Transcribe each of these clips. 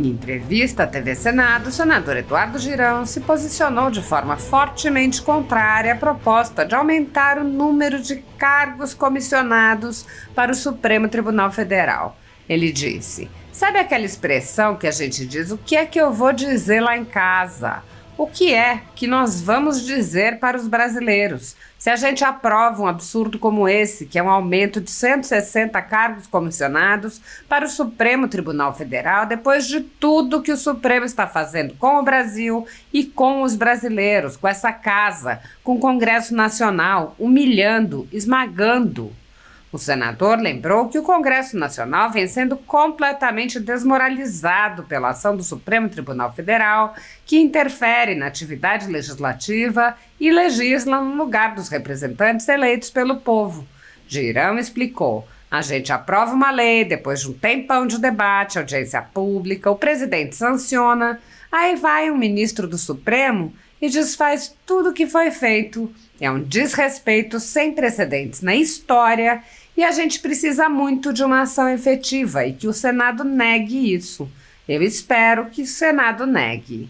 Em entrevista à TV Senado, o senador Eduardo Girão se posicionou de forma fortemente contrária à proposta de aumentar o número de cargos comissionados para o Supremo Tribunal Federal. Ele disse: "Sabe aquela expressão que a gente diz, o que é que eu vou dizer lá em casa? O que é que nós vamos dizer para os brasileiros? Se a gente aprova um absurdo como esse, que é um aumento de 160 cargos comissionados para o Supremo Tribunal Federal, depois de tudo que o Supremo está fazendo com o Brasil e com os brasileiros, com essa casa, com o Congresso Nacional, humilhando, esmagando." O senador lembrou que o Congresso Nacional vem sendo completamente desmoralizado pela ação do Supremo Tribunal Federal, que interfere na atividade legislativa e legisla no lugar dos representantes eleitos pelo povo. Girão explicou: "A gente aprova uma lei, depois de um tempão de debate, audiência pública, o presidente sanciona, aí vai um ministro do Supremo e desfaz tudo o que foi feito. É um desrespeito sem precedentes na história e a gente precisa muito de uma ação efetiva e que o Senado negue isso. Eu espero que o Senado negue."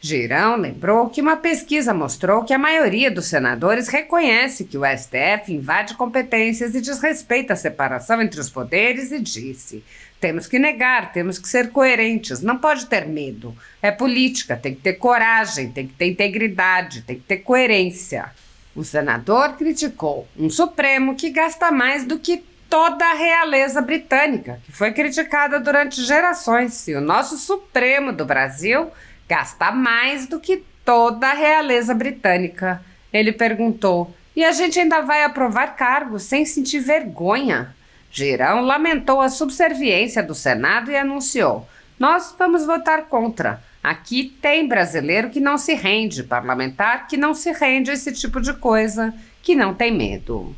Girão lembrou que uma pesquisa mostrou que a maioria dos senadores reconhece que o STF invade competências e desrespeita a separação entre os poderes e disse: "Temos que negar, temos que ser coerentes, não pode ter medo. É política, tem que ter coragem, tem que ter integridade, tem que ter coerência." O senador criticou um Supremo que gasta mais do que toda a realeza britânica, que foi criticada durante gerações, e o nosso Supremo do Brasil gasta mais do que toda a realeza britânica. Ele perguntou: "E a gente ainda vai aprovar cargos sem sentir vergonha?" Girão lamentou a subserviência do Senado e anunciou: "Nós vamos votar contra. Aqui tem brasileiro que não se rende, parlamentar que não se rende a esse tipo de coisa, que não tem medo."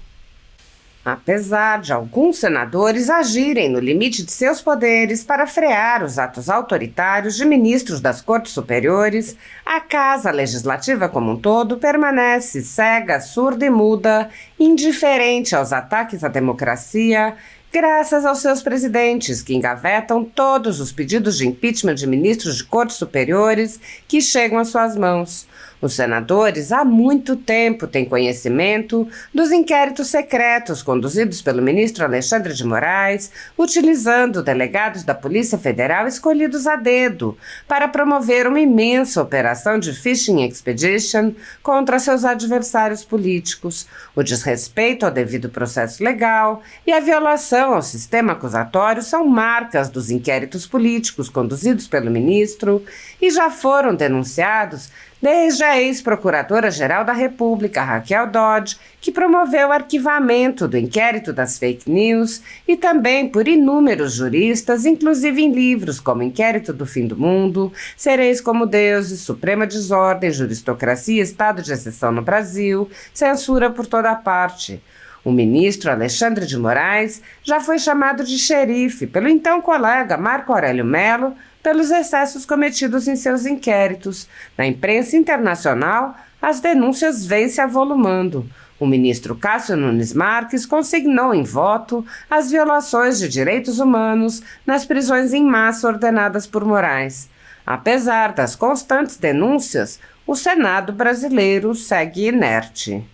Apesar de alguns senadores agirem no limite de seus poderes para frear os atos autoritários de ministros das Cortes Superiores, a Casa Legislativa como um todo permanece cega, surda e muda, indiferente aos ataques à democracia, graças aos seus presidentes, que engavetam todos os pedidos de impeachment de ministros de cortes superiores que chegam às suas mãos. Os senadores há muito tempo têm conhecimento dos inquéritos secretos conduzidos pelo ministro Alexandre de Moraes, utilizando delegados da Polícia Federal escolhidos a dedo para promover uma imensa operação de fishing expedition contra seus adversários políticos, o desrespeito ao devido processo legal e a violação ao sistema acusatório são marcas dos inquéritos políticos conduzidos pelo ministro e já foram denunciados desde a ex-procuradora-geral da República, Raquel Dodge, que promoveu o arquivamento do inquérito das fake news, e também por inúmeros juristas, inclusive em livros como Inquérito do Fim do Mundo, Sereis como Deuses, Suprema Desordem, Juristocracia e Estado de Exceção no Brasil, Censura por toda parte. O ministro Alexandre de Moraes já foi chamado de xerife pelo então colega Marco Aurélio Mello pelos excessos cometidos em seus inquéritos. Na imprensa internacional, as denúncias vêm se avolumando. O ministro Cássio Nunes Marques consignou em voto as violações de direitos humanos nas prisões em massa ordenadas por Moraes. Apesar das constantes denúncias, o Senado brasileiro segue inerte.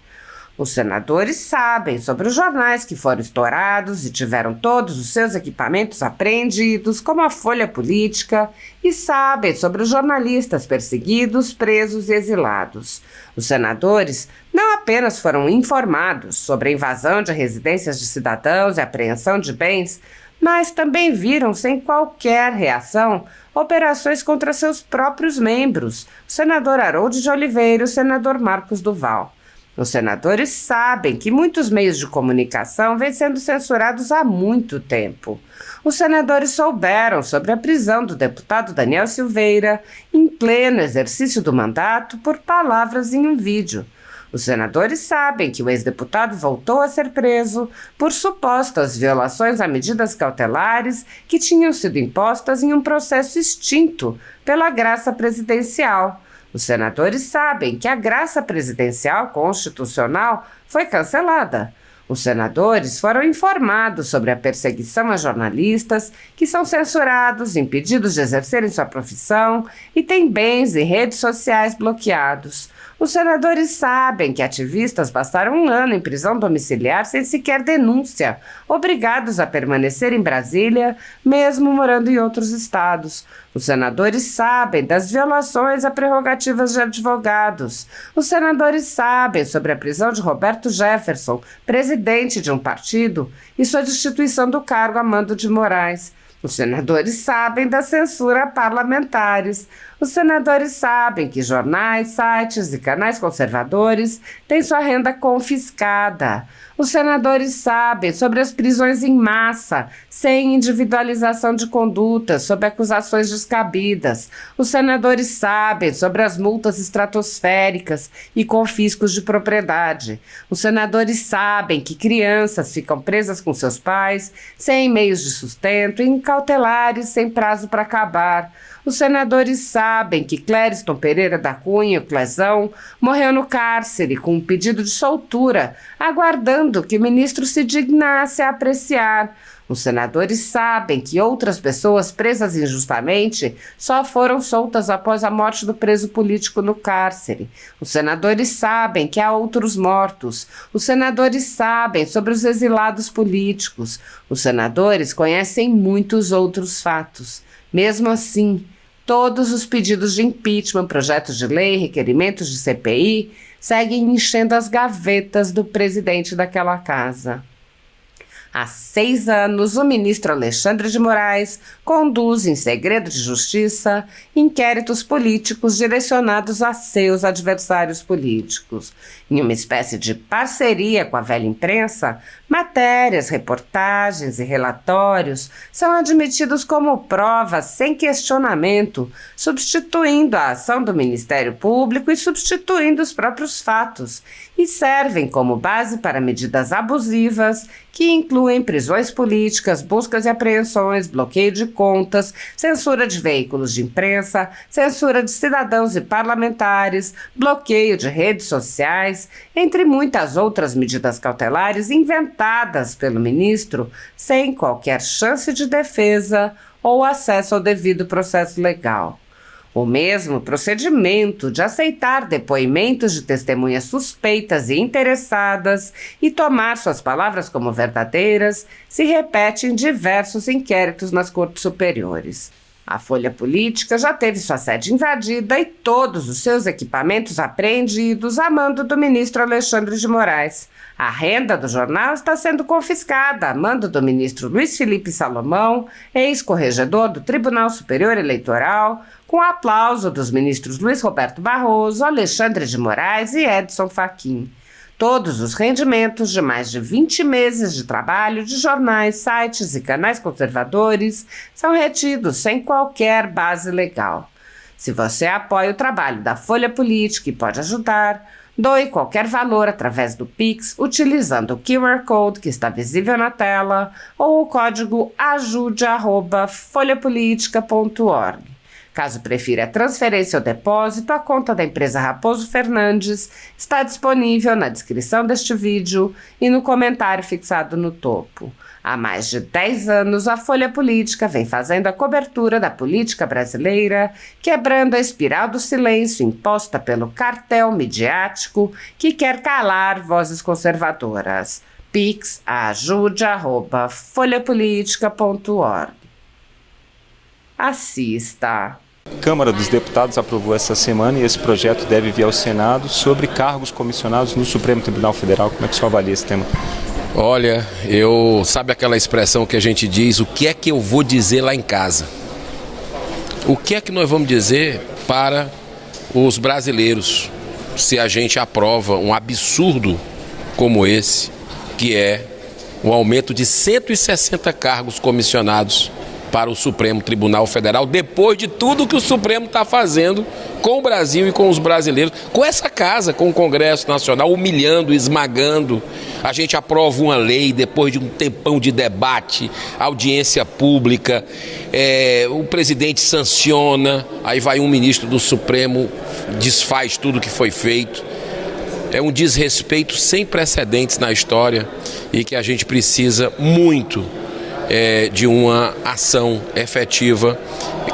Os senadores sabem sobre os jornais que foram estourados e tiveram todos os seus equipamentos apreendidos, como a Folha Política, e sabem sobre os jornalistas perseguidos, presos e exilados. Os senadores não apenas foram informados sobre a invasão de residências de cidadãos e apreensão de bens, mas também viram sem qualquer reação operações contra seus próprios membros, o senador Harold de Oliveira e o senador Marcos Duval. Os senadores sabem que muitos meios de comunicação vêm sendo censurados há muito tempo. Os senadores souberam sobre a prisão do deputado Daniel Silveira em pleno exercício do mandato por palavras em um vídeo. Os senadores sabem que o ex-deputado voltou a ser preso por supostas violações a medidas cautelares que tinham sido impostas em um processo extinto pela graça presidencial. Os senadores sabem que a graça presidencial constitucional foi cancelada. Os senadores foram informados sobre a perseguição a jornalistas que são censurados, impedidos de exercerem sua profissão e têm bens e redes sociais bloqueados. Os senadores sabem que ativistas passaram 1 ano em prisão domiciliar sem sequer denúncia, obrigados a permanecer em Brasília, mesmo morando em outros estados. Os senadores sabem das violações a prerrogativas de advogados. Os senadores sabem sobre a prisão de Roberto Jefferson, presidente de um partido, e sua destituição do cargo a mando de Moraes. Os senadores sabem da censura a parlamentares. Os senadores sabem que jornais, sites e canais conservadores têm sua renda confiscada. Os senadores sabem sobre as prisões em massa, sem individualização de condutas, sob acusações descabidas. Os senadores sabem sobre as multas estratosféricas e confiscos de propriedade. Os senadores sabem que crianças ficam presas com seus pais, sem meios de sustento, em cautelares sem prazo para acabar. Os senadores sabem que Clériston Pereira da Cunha, o Clezão, morreu no cárcere com um pedido de soltura, aguardando que o ministro se dignasse a apreciar. Os senadores sabem que outras pessoas presas injustamente só foram soltas após a morte do preso político no cárcere. Os senadores sabem que há outros mortos. Os senadores sabem sobre os exilados políticos. Os senadores conhecem muitos outros fatos. Mesmo assim, todos os pedidos de impeachment, projetos de lei, requerimentos de CPI seguem enchendo as gavetas do presidente daquela casa. Há 6 anos, o ministro Alexandre de Moraes conduz, em segredo de justiça, inquéritos políticos direcionados a seus adversários políticos. Em uma espécie de parceria com a velha imprensa, matérias, reportagens e relatórios são admitidos como provas sem questionamento, substituindo a ação do Ministério Público e substituindo os próprios fatos, e servem como base para medidas abusivas que incluem prisões políticas, buscas e apreensões, bloqueio de contas, censura de veículos de imprensa, censura de cidadãos e parlamentares, bloqueio de redes sociais, entre muitas outras medidas cautelares inventadas pelo ministro sem qualquer chance de defesa ou acesso ao devido processo legal. O mesmo procedimento de aceitar depoimentos de testemunhas suspeitas e interessadas e tomar suas palavras como verdadeiras se repete em diversos inquéritos nas cortes superiores. A Folha Política já teve sua sede invadida e todos os seus equipamentos apreendidos a mando do ministro Alexandre de Moraes. A renda do jornal está sendo confiscada a mando do ministro Luiz Felipe Salomão, ex-corregedor do Tribunal Superior Eleitoral, com aplauso dos ministros Luiz Roberto Barroso, Alexandre de Moraes e Edson Fachin. Todos os rendimentos de mais de 20 meses de trabalho de jornais, sites e canais conservadores são retidos sem qualquer base legal. Se você apoia o trabalho da Folha Política e pode ajudar, doe qualquer valor através do Pix utilizando o QR Code que está visível na tela ou o código ajude@folhapolitica.org. Caso prefira a transferência ou depósito, a conta da empresa Raposo Fernandes está disponível na descrição deste vídeo e no comentário fixado no topo. Há mais de 10 anos, a Folha Política vem fazendo a cobertura da política brasileira, quebrando a espiral do silêncio imposta pelo cartel midiático que quer calar vozes conservadoras. Pix ajude@folhapolitica.org. Assista. A Câmara dos Deputados aprovou essa semana e esse projeto deve vir ao Senado sobre cargos comissionados no Supremo Tribunal Federal. Como é que o senhor avalia esse tema? Olha, sabe aquela expressão que a gente diz, o que é que eu vou dizer lá em casa? O que é que nós vamos dizer para os brasileiros se a gente aprova um absurdo como esse, que é o aumento de 160 cargos comissionados para o Supremo Tribunal Federal, depois de tudo que o Supremo está fazendo com o Brasil e com os brasileiros, com essa casa, com o Congresso Nacional, humilhando, esmagando. A gente aprova uma lei depois de um tempão de debate, audiência pública, o presidente sanciona, aí vai um ministro do Supremo, desfaz tudo que foi feito. é um desrespeito sem precedentes na história e que a gente precisa muito de uma ação efetiva,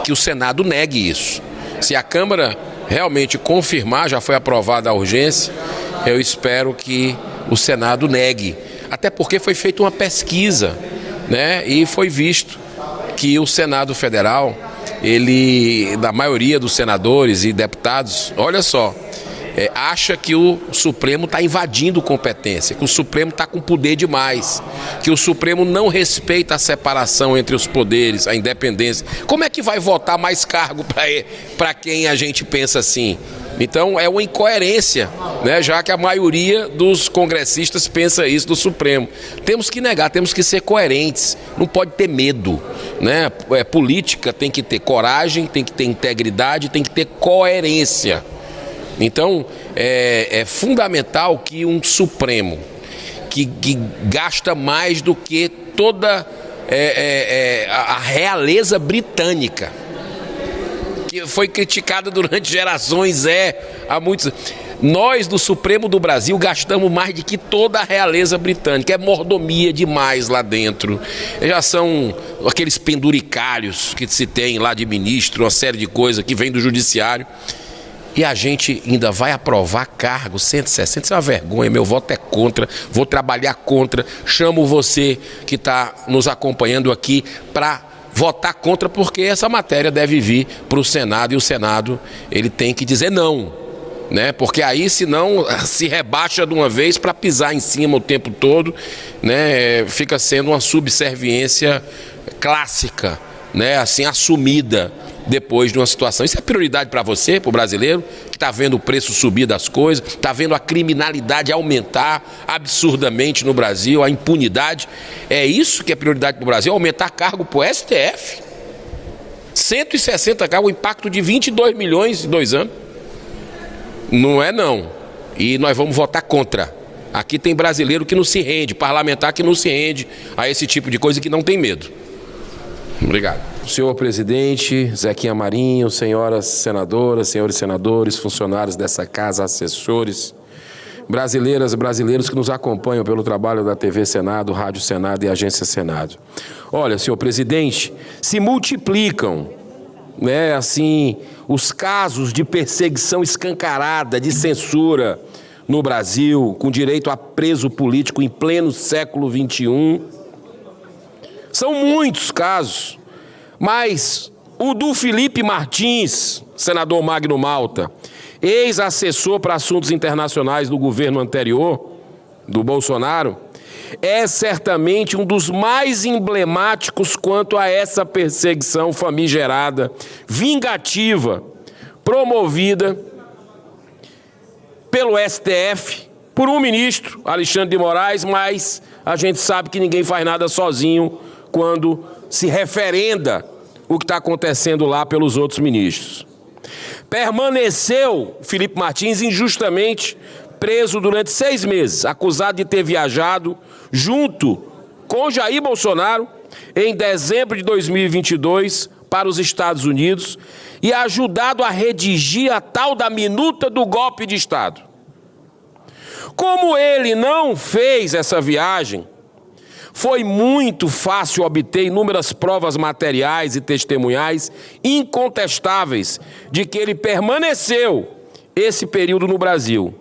que o Senado negue isso. Se a Câmara realmente confirmar, já foi aprovada a urgência, eu espero que o Senado negue. Até porque foi feita uma pesquisa, né? E foi visto que o Senado Federal, da maioria dos senadores e deputados, olha só, acha que o Supremo está invadindo competência, que o Supremo está com poder demais, que o Supremo não respeita a separação entre os poderes, a independência. Como é que vai votar mais cargo para quem a gente pensa assim? Então é uma incoerência, né, já que a maioria dos congressistas pensa isso do Supremo. Temos que negar, temos que ser coerentes, não pode ter medo, né? Política tem que ter coragem, tem que ter integridade, tem que ter coerência. Então, é fundamental que um Supremo que gasta mais do que toda a realeza britânica, que foi criticada durante gerações, há muitos... Nós, do Supremo do Brasil, gastamos mais do que toda a realeza britânica. É mordomia demais lá dentro. Já são aqueles penduricários que se tem lá de ministro, uma série de coisas que vem do judiciário. E a gente ainda vai aprovar cargo 160, isso é uma vergonha, meu voto é contra, vou trabalhar contra, chamo você que está nos acompanhando aqui para votar contra, porque essa matéria deve vir para o Senado e o Senado ele tem que dizer não, né? Porque aí senão se rebaixa de uma vez para pisar em cima o tempo todo, né? Fica sendo uma subserviência clássica, né? Assim, assumida depois de uma situação. Isso é prioridade para você, para o brasileiro, que está vendo o preço subir das coisas, está vendo a criminalidade aumentar absurdamente no Brasil, a impunidade. É isso que é prioridade para o Brasil, aumentar cargo para o STF. 160 cargos, o impacto de 22 milhões em 2 anos. Não é não. E nós vamos votar contra. Aqui tem brasileiro que não se rende, parlamentar que não se rende a esse tipo de coisa, que não tem medo. Obrigado. Senhor presidente, Zequinha Marinho, senhoras senadoras, senhores senadores, funcionários dessa casa, assessores, brasileiras e brasileiros que nos acompanham pelo trabalho da TV Senado, Rádio Senado e Agência Senado. Olha, senhor presidente, se multiplicam, né, assim, os casos de perseguição escancarada, de censura no Brasil, com direito a preso político em pleno século XXI. São muitos casos, mas o do Felipe Martins, senador Magno Malta, ex-assessor para assuntos internacionais do governo anterior, do Bolsonaro, é certamente um dos mais emblemáticos quanto a essa perseguição famigerada, vingativa, promovida pelo STF, por um ministro, Alexandre de Moraes, mas a gente sabe que ninguém faz nada sozinho quando se referenda o que está acontecendo lá pelos outros ministros. Permaneceu Felipe Martins injustamente preso durante 6 meses, acusado de ter viajado junto com Jair Bolsonaro em dezembro de 2022 para os Estados Unidos e ajudado a redigir a tal da minuta do golpe de Estado. Como ele não fez essa viagem, foi muito fácil obter inúmeras provas materiais e testemunhais incontestáveis de que ele permaneceu esse período no Brasil.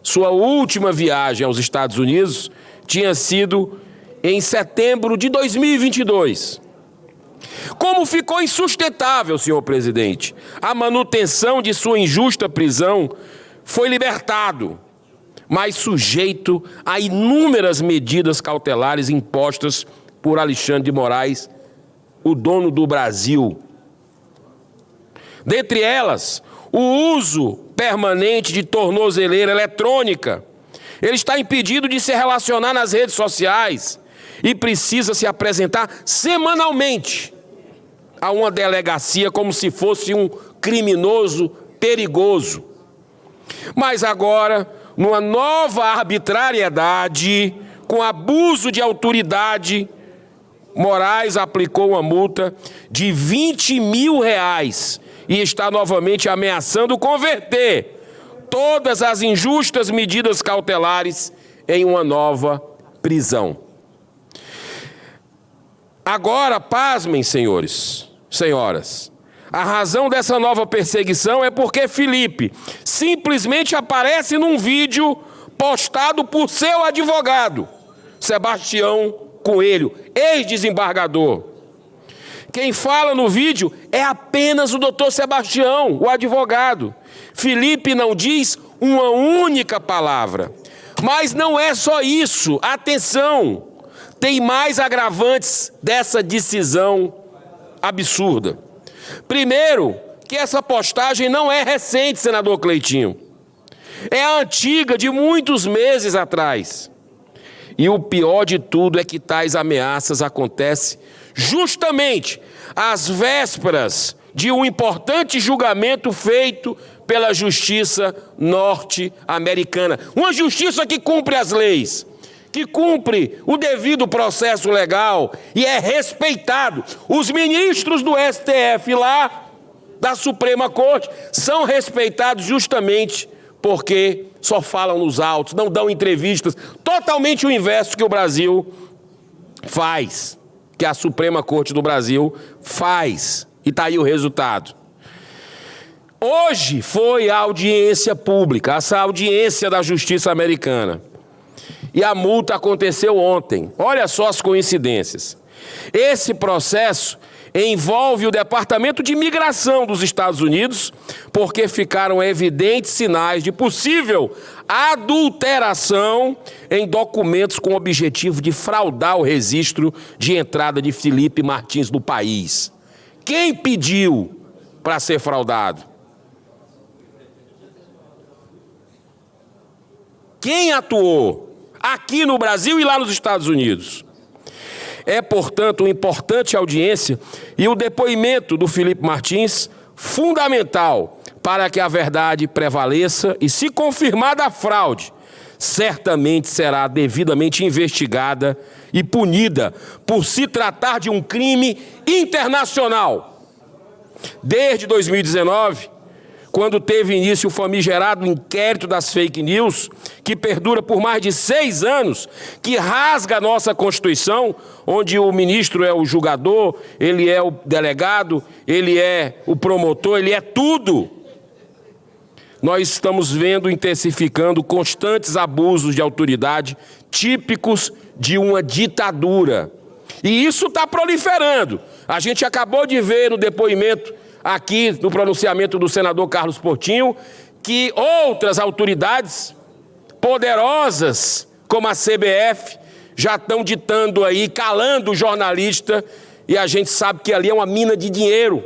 Sua última viagem aos Estados Unidos tinha sido em setembro de 2022. Como ficou insustentável, senhor presidente, a manutenção de sua injusta prisão, foi libertado, mas sujeito a inúmeras medidas cautelares impostas por Alexandre de Moraes, o dono do Brasil. Dentre elas, o uso permanente de tornozeleira eletrônica. Ele está impedido de se relacionar nas redes sociais e precisa se apresentar semanalmente a uma delegacia como se fosse um criminoso perigoso. Mas agora, numa nova arbitrariedade, com abuso de autoridade, Moraes aplicou uma multa de R$20 mil e está novamente ameaçando converter todas as injustas medidas cautelares em uma nova prisão. Agora, pasmem, senhores, senhoras, a razão dessa nova perseguição é porque Felipe simplesmente aparece num vídeo postado por seu advogado, Sebastião Coelho, ex-desembargador. Quem fala no vídeo é apenas o doutor Sebastião, o advogado. Felipe não diz uma única palavra. Mas não é só isso. Atenção, tem mais agravantes dessa decisão absurda. Primeiro, que essa postagem não é recente, senador Cleitinho. É antiga, de muitos meses atrás. E o pior de tudo é que tais ameaças acontecem justamente às vésperas de um importante julgamento feito pela justiça norte-americana. Uma justiça que cumpre as leis, que cumpre o devido processo legal e é respeitado. Os ministros do STF lá, da Suprema Corte, são respeitados justamente porque só falam nos autos, não dão entrevistas, totalmente o inverso que o Brasil faz, que a Suprema Corte do Brasil faz. E está aí o resultado. Hoje foi a audiência pública, essa audiência da Justiça Americana. E a multa aconteceu ontem. Olha só as coincidências. Esse processo envolve o Departamento de Imigração dos Estados Unidos, porque ficaram evidentes sinais de possível adulteração em documentos com o objetivo de fraudar o registro de entrada de Felipe Martins no país. Quem pediu para ser fraudado? Quem atuou aqui no Brasil e lá nos Estados Unidos? É, portanto, uma importante audiência e o depoimento do Felipe Martins fundamental para que a verdade prevaleça e, se confirmada a fraude, certamente será devidamente investigada e punida por se tratar de um crime internacional. Desde 2019, quando teve início o famigerado inquérito das fake news, que perdura por mais de 6 anos, que rasga a nossa Constituição, onde o ministro é o julgador, ele é o delegado, ele é o promotor, ele é tudo. Nós estamos vendo intensificando constantes abusos de autoridade típicos de uma ditadura. E isso está proliferando. A gente acabou de ver no depoimento aqui no pronunciamento do senador Carlos Portinho, que outras autoridades poderosas, como a CBF, já estão ditando aí, calando o jornalista, e a gente sabe que ali é uma mina de dinheiro.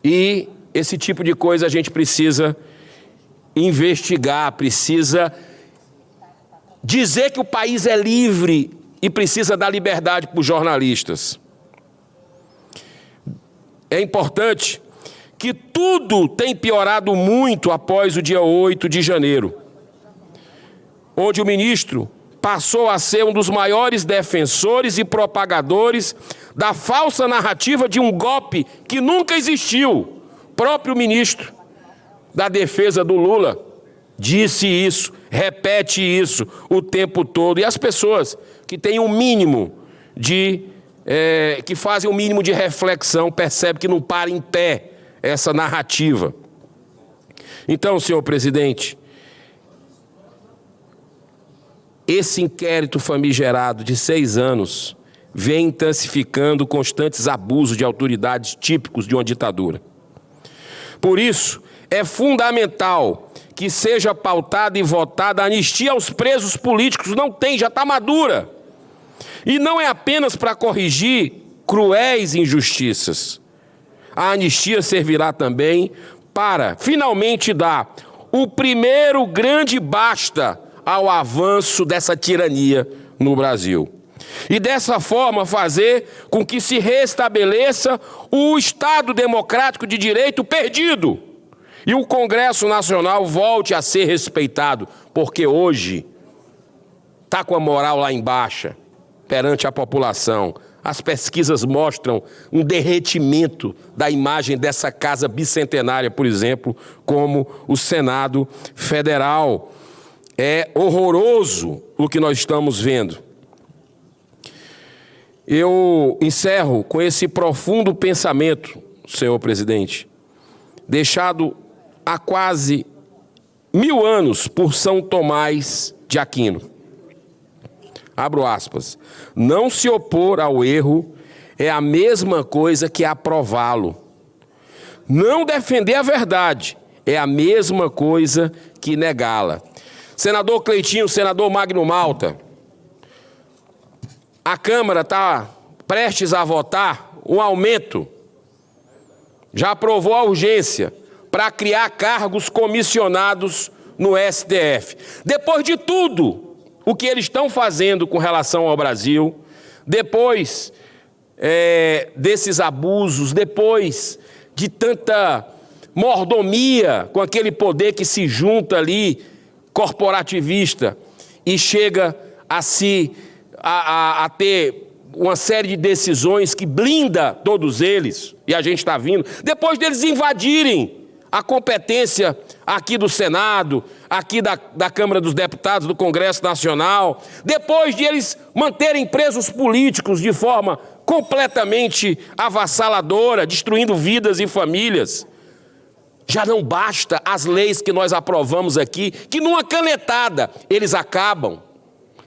E esse tipo de coisa a gente precisa investigar, precisa dizer que o país é livre e precisa dar liberdade para os jornalistas. É importante que tudo tem piorado muito após o dia 8 de janeiro, onde o ministro passou a ser um dos maiores defensores e propagadores da falsa narrativa de um golpe que nunca existiu. O próprio ministro da Defesa do Lula disse isso, repete isso o tempo todo. E as pessoas que têm um mínimo de... que fazem um mínimo de reflexão, percebem que não para em pé essa narrativa. Então, senhor presidente, esse inquérito famigerado de 6 anos vem intensificando constantes abusos de autoridades típicos de uma ditadura. Por isso, é fundamental que seja pautada e votada a anistia aos presos políticos. Não tem, já está madura. E não é apenas para corrigir cruéis injustiças. A anistia servirá também para, finalmente, dar o primeiro grande basta ao avanço dessa tirania no Brasil. E dessa forma fazer com que se restabeleça o Estado democrático de direito perdido. E o Congresso Nacional volte a ser respeitado, porque hoje está com a moral lá embaixo perante a população. as pesquisas mostram um derretimento da imagem dessa casa bicentenária, por exemplo, como o Senado Federal. É horroroso o que nós estamos vendo. Eu encerro com esse profundo pensamento, senhor presidente, deixado há quase 1000 anos por São Tomás de Aquino. Abro aspas. Não se opor ao erro é a mesma coisa que aprová-lo. Não defender a verdade é a mesma coisa que negá-la. Senador Cleitinho, senador Magno Malta, a Câmara está prestes a votar um aumento. Já aprovou a urgência para criar cargos comissionados no STF. Depois de tudo o que eles estão fazendo com relação ao Brasil, depois desses abusos, depois de tanta mordomia com aquele poder que se junta ali, corporativista, e chega a ter uma série de decisões que blinda todos eles, e a gente está vindo, depois deles invadirem a competência aqui do Senado, aqui da Câmara dos Deputados, do Congresso Nacional, depois de eles manterem presos políticos de forma completamente avassaladora, destruindo vidas e famílias. Já não basta as leis que nós aprovamos aqui, que numa canetada eles acabam,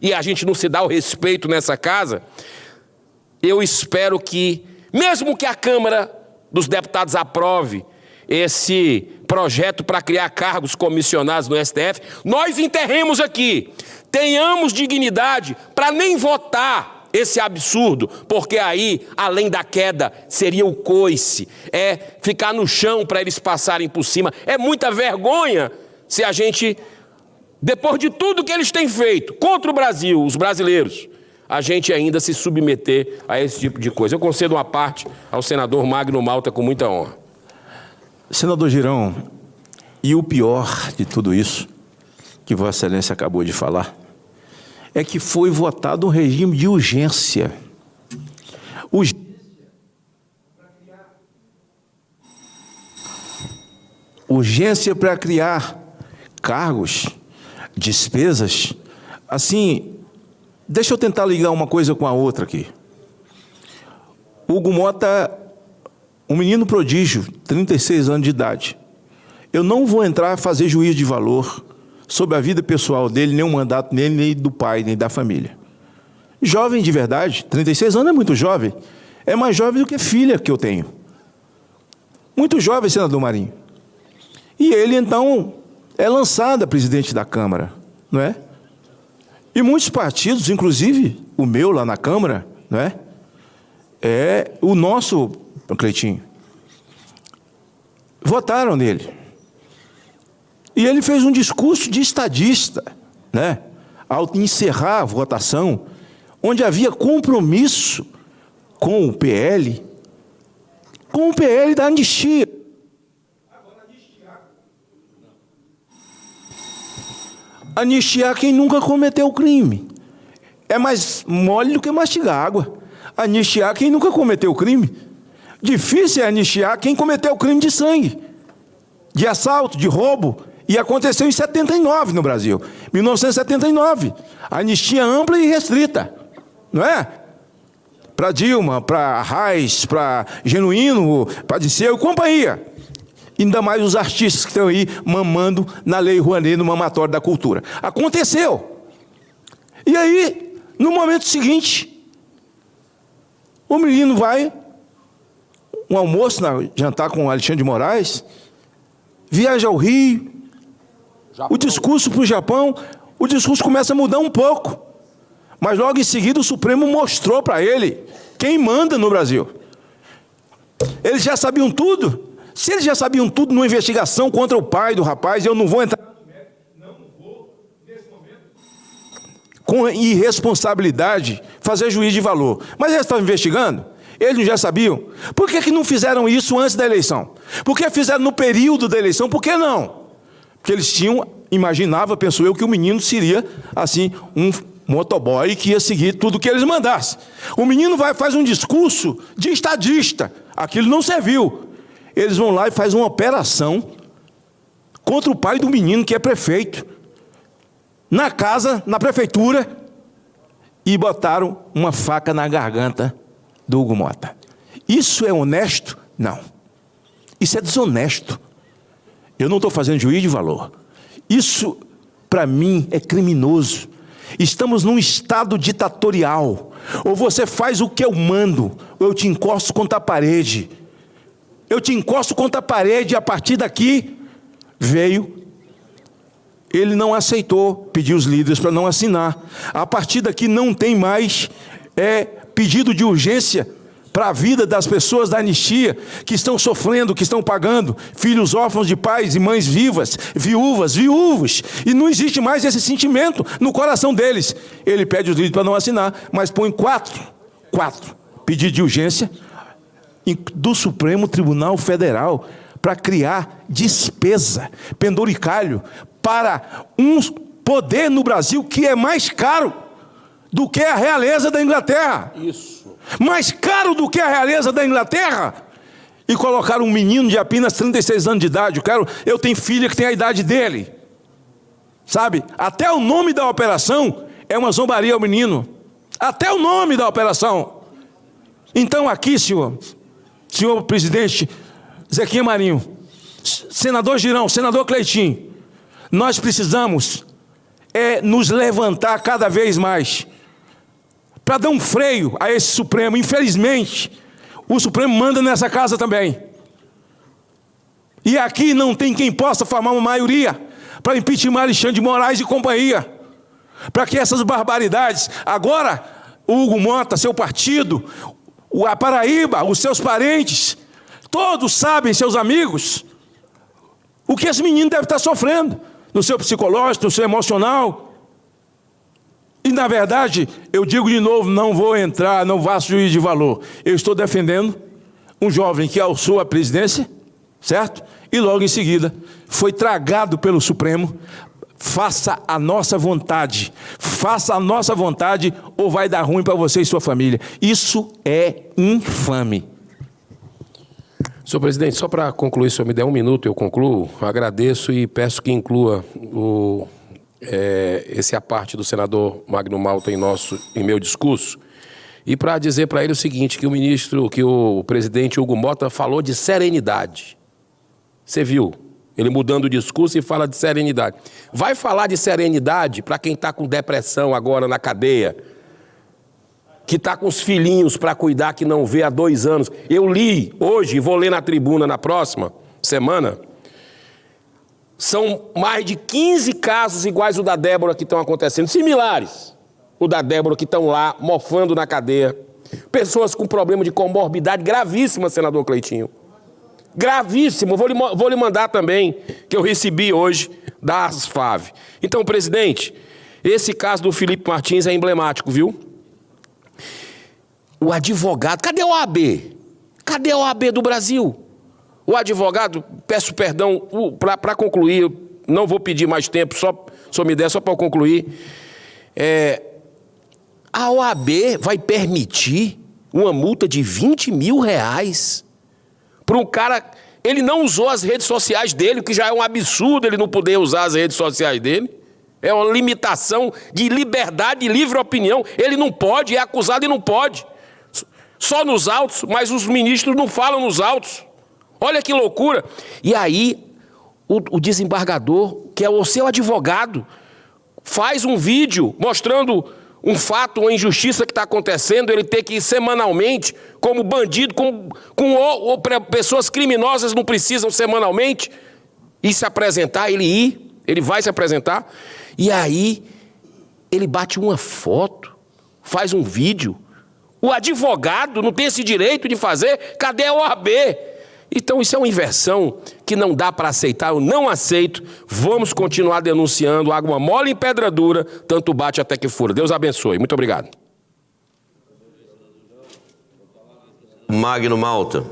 e a gente não se dá o respeito nessa casa. Eu espero que, mesmo que a Câmara dos Deputados aprove esse projeto para criar cargos comissionados no STF, nós enterremos aqui, tenhamos dignidade para nem votar esse absurdo, porque aí, além da queda, seria o coice, é ficar no chão para eles passarem por cima. É muita vergonha se a gente, depois de tudo que eles têm feito contra o Brasil, os brasileiros, a gente ainda se submeter a esse tipo de coisa. Eu concedo uma parte ao senador Magno Malta com muita honra. Senador Girão, e o pior de tudo isso, que Vossa Excelência acabou de falar, é que foi votado um regime de urgência. Urgência para criar cargos, despesas. Assim, deixa eu tentar ligar uma coisa com a outra aqui. Hugo Mota, um menino prodígio, 36 anos de idade. Eu não vou entrar a fazer juízo de valor sobre a vida pessoal dele, nem o mandato dele, nem do pai, nem da família. Jovem de verdade, 36 anos é muito jovem. É mais jovem do que filha que eu tenho. Muito jovem, senador Marinho. E ele, então, é lançado a presidente da Câmara, não é? E muitos partidos, inclusive o meu lá na Câmara, não é? É o nosso Cleitinho, votaram nele. E ele fez um discurso de estadista, né? Ao encerrar a votação, onde havia compromisso com o PL da anistia. Anistiar quem nunca cometeu crime. É mais mole do que mastigar água. Anistiar quem nunca cometeu crime. Difícil é anistiar quem cometeu crime de sangue, de assalto, de roubo. E aconteceu em 79 no Brasil. 1979. Anistia ampla e restrita. Não é? Para Dilma, para Reis, para Genuíno, para Disseu e companhia. Ainda mais os artistas que estão aí mamando na Lei Rouanet, no mamatório da cultura. Aconteceu. E aí, no momento seguinte, o menino vai, um almoço, jantar com o Alexandre de Moraes, viaja ao Rio, o discurso para o Japão, o discurso começa a mudar um pouco. Mas logo em seguida o Supremo mostrou para ele quem manda no Brasil. Eles já sabiam tudo. Se eles já sabiam tudo numa investigação contra o pai do rapaz, eu não vou entrar no mérito, não vou, nesse momento, com irresponsabilidade, fazer juízo de valor. Mas eles estavam investigando? Eles já sabiam? Por que não fizeram isso antes da eleição? Por que fizeram no período da eleição? Por que não? Porque eles tinham, imaginava, penso eu, que o menino seria, assim, motoboy que ia seguir tudo que eles mandassem. O menino faz um discurso de estadista. Aquilo não serviu. Eles vão lá e fazem uma operação contra o pai do menino, que é prefeito, na casa, na prefeitura, e botaram uma faca na garganta do Hugo Mota. Isso é honesto? Não. Isso é desonesto. Eu não estou fazendo juízo de valor. Isso, para mim, é criminoso. Estamos num estado ditatorial. Ou você faz o que eu mando, ou eu te encosto contra a parede. Eu te encosto contra a parede, e a partir daqui veio. Ele não aceitou, pediu os líderes para não assinar. A partir daqui não tem mais pedido de urgência para a vida das pessoas da anistia, que estão sofrendo, que estão pagando, filhos órfãos de pais e mães vivas, viúvas, viúvos, e não existe mais esse sentimento no coração deles. Ele pede os líderes para não assinar, mas põe quatro pedidos de urgência do Supremo Tribunal Federal para criar despesa, penduricalho, para um poder no Brasil que é mais caro do que a realeza da Inglaterra. Isso. Mais caro do que a realeza da Inglaterra. E colocaram um menino de apenas 36 anos de idade. Eu tenho filha que tem a idade dele. Sabe? Até o nome da operação é uma zombaria ao menino. Até o nome da operação. Então aqui, senhor presidente Zequinha Marinho, senador Girão, senador Cleitinho, nós precisamos nos levantar cada vez mais para dar um freio a esse Supremo. Infelizmente, o Supremo manda nessa casa também. E aqui não tem quem possa formar uma maioria para impeachment Alexandre de Moraes e companhia. Para que essas barbaridades... Agora, o Hugo Mota, seu partido, a Paraíba, os seus parentes, todos sabem, seus amigos, o que esse menino deve estar sofrendo, no seu psicológico, no seu emocional. E, na verdade, eu digo de novo, não vou entrar, não faço juízo de valor. Eu estou defendendo um jovem que alçou a presidência, certo? E logo em seguida foi tragado pelo Supremo. Faça a nossa vontade. Faça a nossa vontade ou vai dar ruim para você e sua família. Isso é infame. Senhor presidente, só para concluir, se eu me der um minuto, eu concluo. Agradeço e peço que inclua essa parte do senador Magno Malta em meu discurso. E para dizer para ele o seguinte, que o presidente Hugo Mota falou de serenidade. Você viu? Ele mudando o discurso e fala de serenidade. Vai falar de serenidade para quem está com depressão agora na cadeia, que está com os filhinhos para cuidar, que não vê há 2 anos. Eu li hoje, e vou ler na tribuna na próxima semana, são mais de 15 casos iguais ao da Débora que estão acontecendo, similares. O da Débora que estão lá, mofando na cadeia. Pessoas com problema de comorbidade gravíssima, senador Cleitinho. Gravíssimo. Vou lhe mandar também, que eu recebi hoje da ASFAV. Então, presidente, esse caso do Felipe Martins é emblemático, viu? O advogado... Cadê a OAB? Cadê a OAB do Brasil? O advogado, peço perdão, para concluir, não vou pedir mais tempo, só me der, só para concluir. A OAB vai permitir uma multa de R$20 mil para um cara... Ele não usou as redes sociais dele, o que já é um absurdo ele não poder usar as redes sociais dele. É uma limitação de liberdade e livre opinião. Ele não pode, é acusado e não pode. Só nos autos, mas os ministros não falam nos autos. Olha que loucura. E aí, o desembargador, que é o seu advogado, faz um vídeo mostrando um fato, uma injustiça que está acontecendo, ele ter que ir semanalmente, como bandido, pessoas criminosas não precisam semanalmente, e se apresentar, ele vai se apresentar, e aí ele bate uma foto, faz um vídeo. O advogado não tem esse direito de fazer, cadê a OAB? Então isso é uma inversão que não dá para aceitar, eu não aceito. Vamos continuar denunciando, água mole em pedra dura, tanto bate até que fura. Deus abençoe. Muito obrigado. Magno Malta.